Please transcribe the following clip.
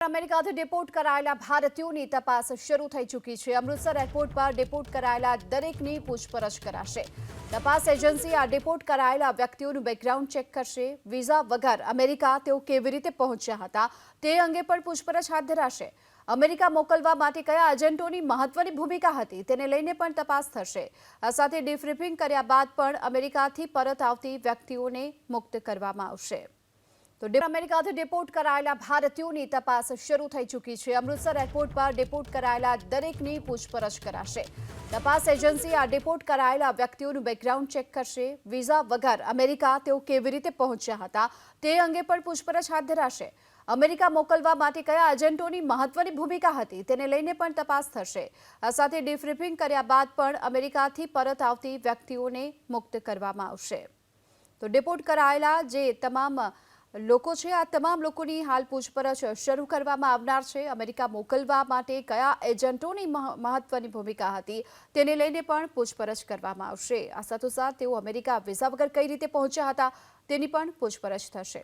અમેરિકાથી ડિપોર્ટ કરાયેલા ભારતીયોની તપાસ શરૂ થઈ ચૂકી છે। અમૃતસર એરપોર્ટ પર ડિપોર્ટ કરાયેલા દરેકની પૂછપરછ કરાશે। તપાસ એજન્સી આ ડિપોર્ટ કરાયેલા વ્યક્તિઓનું બેકગ્રાઉન્ડ ચેક કરશે। વિઝા વગર અમેરિકા તેઓ કેવી રીતે પહોંચ્યા હતા તે અંગે પણ પૂછપરછ હાથ ધરાશે। અમેરિકા મોકલવા માટે કયા એજન્ટોની મહત્વની ભૂમિકા હતી તેને લઈને પણ તપાસ થશે। આ સાથે ડિફ્રીપિંગ કર્યા બાદ પણ અમેરિકાથી પરત આવતી વ્યક્તિઓને મુક્ત કરવામાં આવશે। તો અમેરિકાથી ડિપોર્ટ કરાયેલા ભારતીયોની તપાસ શરૂ થઈ ચૂકી છે। અમૃતસર એરપોર્ટ પર ડિપોર્ટ કરાયેલા દરેકની પૂછપરછ કરાશે। તપાસ એજન્સી આ ડિપોર્ટ કરાયેલા વ્યક્તિઓનું બેકગ્રાઉન્ડ ચેક કરશે। વિઝા વગર અમેરિકા તેઓ કેવી રીતે પહોંચ્યા હતા તે અંગે પણ પૂછપરછ હાથ ધરાશે। અમેરિકા મોકલવા માટે કયા એજન્ટોની મહત્વની ભૂમિકા હતી તેને લઈને પણ તપાસ થશે। આ સાથે ડિફ્રીપિંગ કર્યા બાદ પણ અમેરિકાથી પરત આવતી વ્યક્તિઓને મુક્ત કરવામાં આવશે। તો ડિપોર્ટ કરાયેલા જે તમામ લોકો છે આ તમામ લોકોની હાલ પૂછપરછ શરૂ કરવામાં આવનાર છે। અમેરિકા મોકલવા માટે કયા એજન્ટોની મહત્વની ભૂમિકા હતી તેને લઈને પણ પૂછપરછ કરવામાં આવશે। આ સાથોસાથ તેઓ અમેરિકા વિઝા વગર કઈ રીતે પહોંચ્યા હતા તેની પણ પૂછપરછ થશે।